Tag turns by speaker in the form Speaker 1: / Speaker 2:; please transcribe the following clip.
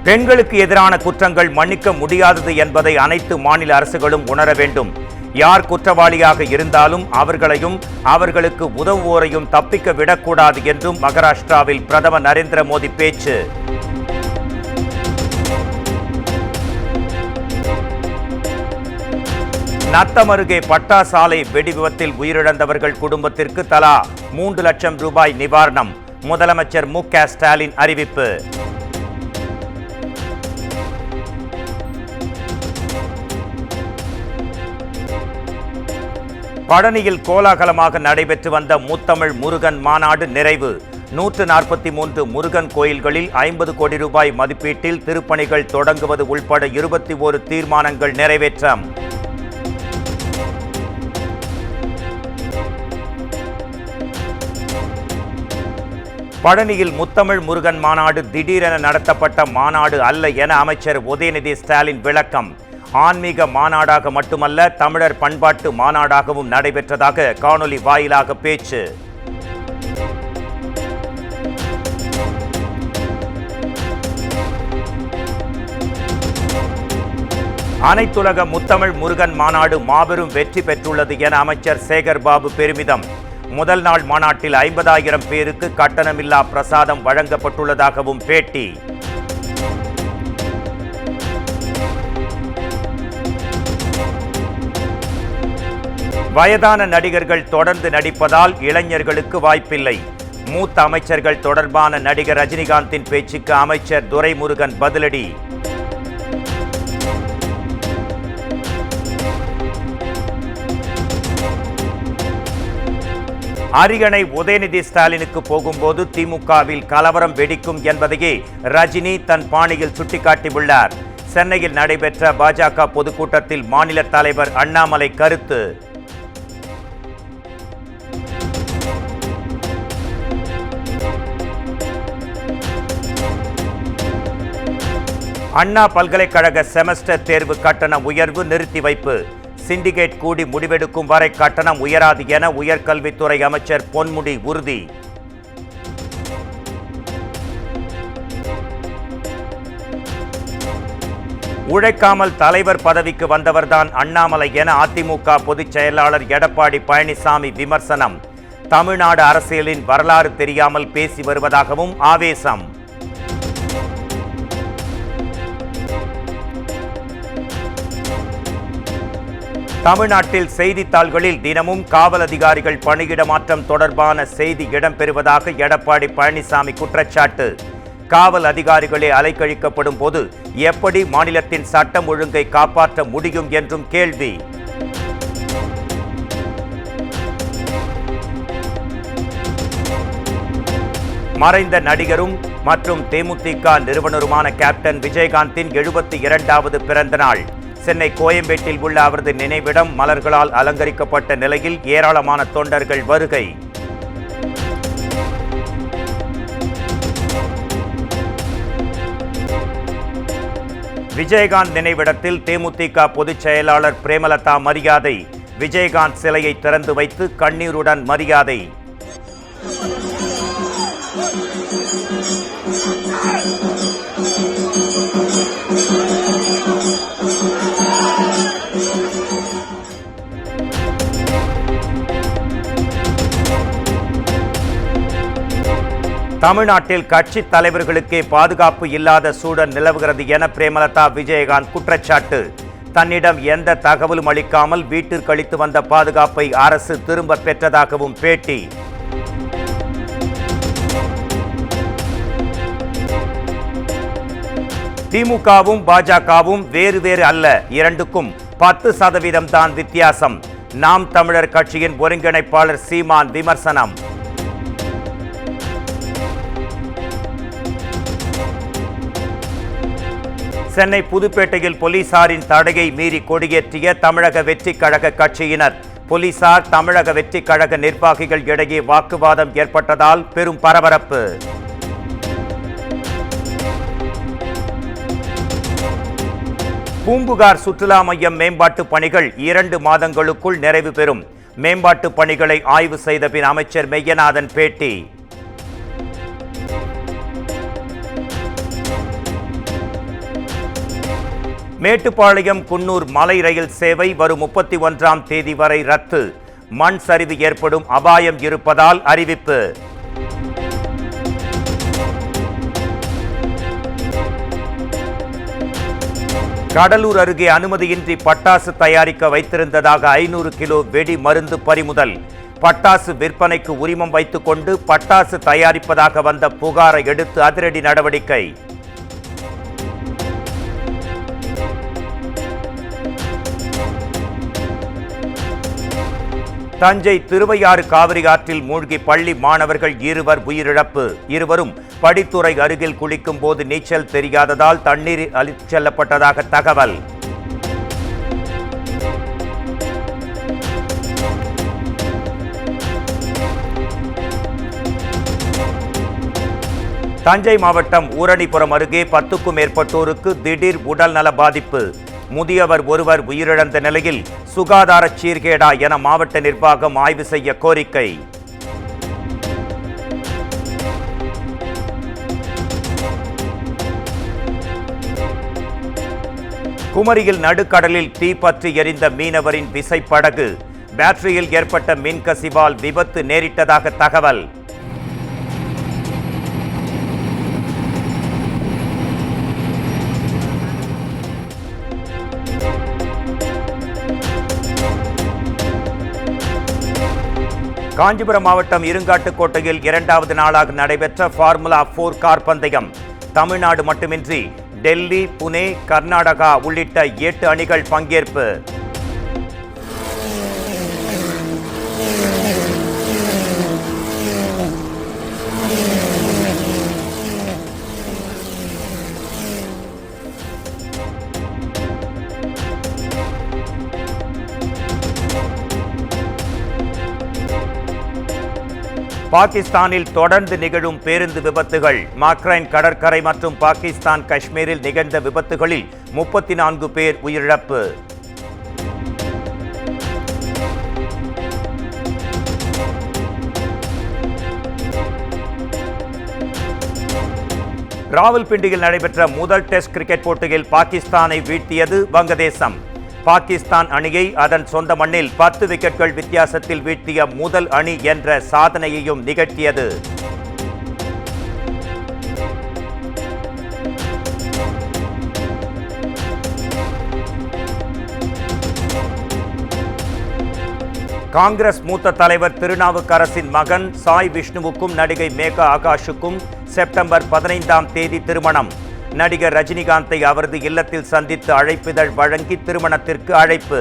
Speaker 1: பெண்களுக்கு எதிரான குற்றங்கள் மன்னிக்க முடியாதது என்பதை அனைத்து மாநில அரசுகளும் உணர வேண்டும். யார் குற்றவாளியாக இருந்தாலும் அவர்களையும் அவர்களுக்கு உதவுவோரையும் தப்பிக்க விடக்கூடாது என்றும் மகாராஷ்டிராவில் பிரதமர் நரேந்திர மோடி பேச்சு. நத்தம் அருகே பட்டா சாலை வெடி விபத்தில் உயிரிழந்தவர்கள் குடும்பத்திற்கு தலா 3 லட்சம் ரூபாய் நிவாரணம். முதலமைச்சர் மு.க. ஸ்டாலின் அறிவிப்பு. பழனியில் கோலாகலமாக நடைபெற்று வந்த முத்தமிழ் முருகன் மாநாடு நிறைவு. 143 முருகன் கோயில்களில் 50 கோடி ரூபாய் மதிப்பீட்டில் திருப்பணிகள் தொடங்குவது உள்பட 21 தீர்மானங்கள் நிறைவேற்றம். பழனியில் முத்தமிழ் முருகன் மாநாடு திடீரென நடத்தப்பட்ட மாநாடு அல்ல என அமைச்சர் உதயநிதி ஸ்டாலின் விளக்கம். ஆன்மீக மாநாடாக மட்டுமல்ல, தமிழர் பண்பாட்டு மாநாடாகவும் நடைபெற்றதாக காணொலி வாயிலாக பேச்சு. அனைத்துலக முத்தமிழ் முருகன் மாநாடு மாபெரும் வெற்றி பெற்றுள்ளது என அமைச்சர் சேகர் பாபு பெருமிதம். முதல் நாள் மாநாட்டில் 50,000 பேருக்கு கட்டணமில்லா பிரசாதம் வழங்கப்பட்டுள்ளதாகவும் பேட்டி. வயதான நடிகர்கள் தொடர்ந்து நடிப்பதால் இளைஞர்களுக்கு வாய்ப்பில்லை. மூத்த அமைச்சர்கள் தொடர்பான நடிகர் ரஜினிகாந்தின் பேச்சுக்கு அமைச்சர் துரைமுருகன் பதிலடி. அரியணை உதயநிதி ஸ்டாலினுக்கு போகும்போது திமுகவில் கலவரம் வெடிக்கும் என்பதையே ரஜினி தன் பாணியில் சுட்டிக்காட்டியுள்ளார். சென்னையில் நடைபெற்ற பாஜக பொதுக்கூட்டத்தில் மாநில தலைவர் அண்ணாமலை கருத்து. அண்ணா பல்கலைக்கழக செமஸ்டர் தேர்வு கட்டண உயர்வு நிறுத்தி வைப்பு. சிண்டிகேட் கூடி முடிவெடுக்கும் வரை கட்டணம் உயராது என உயர்கல்வித்துறை அமைச்சர் பொன்முடி உறுதி. உழைக்காமல் தலைவர் பதவிக்கு வந்தவர்தான் அண்ணாமலை என அதிமுக பொதுச் செயலாளர் எடப்பாடி பழனிசாமி விமர்சனம். தமிழ்நாடு அரசியலின் வரலாறு தெரியாமல் பேசி வருவதாகவும் ஆவேசம். தமிழ்நாட்டில் செய்தித்தாள்களில் தினமும் காவல் அதிகாரிகள் பணியிட மாற்றம் தொடர்பான செய்தி இடம்பெறுவதாக எடப்பாடி பழனிசாமி குற்றச்சாட்டு. காவல் அதிகாரிகளே அலைக்கழிக்கப்படும் போது எப்படி மாநிலத்தின் சட்டம் ஒழுங்கை காப்பாற்ற முடியும் என்றும் கேள்வி. மறைந்த நடிகரும் மற்றும் தேமுதிக நிறுவனருமான கேப்டன் விஜயகாந்தின் 72வது பிறந்த நாள். சென்னை கோயம்பேட்டில் உள்ள அவரது நினைவிடம் மலர்களால் அலங்கரிக்கப்பட்ட நிலையில் ஏராளமான தொண்டர்கள் வருகை. விஜயகாந்த் நினைவிடத்தில் தேமுதிக பொதுச் செயலாளர் பிரேமலதா மரியாதை. விஜயகாந்த் சிலையை திறந்து வைத்து கண்ணீருடன் மரியாதை. தமிழ்நாட்டில் கட்சி தலைவர்களுக்கே பாதுகாப்பு இல்லாத சூழல் நிலவுகிறது என பிரேமலதா விஜயகாந்த் குற்றச்சாட்டு. தன்னிடம் எந்த தகவலும் அளிக்காமல் வீட்டிற்கு அளித்து வந்த பாதுகாப்பை அரசு திரும்ப பெற்றதாகவும் பேட்டி. திமுகவும் பாஜகவும் வேறு வேறு அல்ல, இரண்டுக்கும் 10% தான் வித்தியாசம். நாம் தமிழர் கட்சியின் ஒருங்கிணைப்பாளர் சீமான் விமர்சனம். சென்னை புதுப்பேட்டையில் போலீசாரின் தடையை மீறி கொடியேற்றிய தமிழக வெற்றிக் கழக கட்சியினர். போலீசார் தமிழக வெற்றிக் கழக நிர்வாகிகள் இடையே வாக்குவாதம் ஏற்பட்டதால் பெரும் பரபரப்பு. பூம்புகார் சுற்றுலா மையம் மேம்பாட்டு பணிகள் 2 மாதங்களுக்குள் நிறைவு பெறும். மேம்பாட்டு பணிகளை ஆய்வு செய்த பின் அமைச்சர் மெய்யநாதன் பேட்டி. மேட்டுப்பாளையம் குன்னூர் மலை ரயில் சேவை வரும் 31ஆம் தேதி வரை ரத்து. மண் சரிவு ஏற்படும் அபாயம் இருப்பதால் அறிவிப்பு. கடலூர் அருகே அனுமதியின்றி பட்டாசு தயாரிக்க வைத்திருந்ததாக 500 கிலோ வெடி மருந்து பறிமுதல். பட்டாசு விற்பனைக்கு உரிமம் வைத்துக் கொண்டு பட்டாசு தயாரிப்பதாக வந்த புகாரை எடுத்து அதிரடி நடவடிக்கை. தஞ்சை திருவையாறு காவிரி ஆற்றில் மூழ்கி பள்ளி மாணவர்கள் 2 உயிரிழப்பு. இருவரும் படித்துறை அருகில் குளிக்கும் போது நீச்சல் தெரியாததால் தண்ணீரில் அழைத்துச் செல்லப்பட்டதாக தகவல். தஞ்சை மாவட்டம் ஊரணிபுரம் அருகே 10க்கும் மேற்பட்டோருக்கு திடீர் உடல்நல பாதிப்பு. முதியவர் ஒருவர் உயிரிழந்த நிலையில் சுகாதார சீர்கேடா என மாவட்ட நிர்வாகம் ஆய்வு செய்ய கோரிக்கை. குமரியில் நடுக்கடலில் தீப்பற்றி எரிந்த மீனவரின் விசைப்படகு. பேட்டரியில் ஏற்பட்ட மின்கசிவால் விபத்து நேரிட்டதாக தகவல். காஞ்சிபுரம் மாவட்டம் இருங்காட்டுக்கோட்டையில் 2வது நாளாக நடைபெற்ற ஃபார்முலா 4 கார் பந்தயம். தமிழ்நாடு மட்டுமின்றி டெல்லி, புனே, கர்நாடகா உள்ளிட்ட 8 அணிகள் பங்கேற்பு. பாகிஸ்தானில் தொடர்ந்து நிகழும் பேருந்து விபத்துகள். மாக்ரைன் கடற்கரை மற்றும் பாகிஸ்தான் காஷ்மீரில் நிகழ்ந்த விபத்துகளில் 34 பேர் உயிரிழப்பு. ராவல்பிண்டியில் நடைபெற்ற முதல் டெஸ்ட் கிரிக்கெட் போட்டியில் பாகிஸ்தானை வீழ்த்தியது வங்கதேசம். பாகிஸ்தான் அணியை அதன் சொந்த மண்ணில் 10 விக்கெட்கள் வித்தியாசத்தில் வீழ்த்திய முதல் அணி என்ற சாதனையையும் நிகழ்த்தியது. காங்கிரஸ் மூத்த தலைவர் திருநாவுக்கரசின் மகன் சாய் விஷ்ணுவுக்கும் நடிகை மேகா ஆகாஷுக்கும் செப்டம்பர் 15ஆம் தேதி திருமணம். நடிகர் ரஜினிகாந்தை அவரது இல்லத்தில் சந்தித்து அழைப்பிதழ் வழங்கி திருமணத்திற்கு அழைப்பு.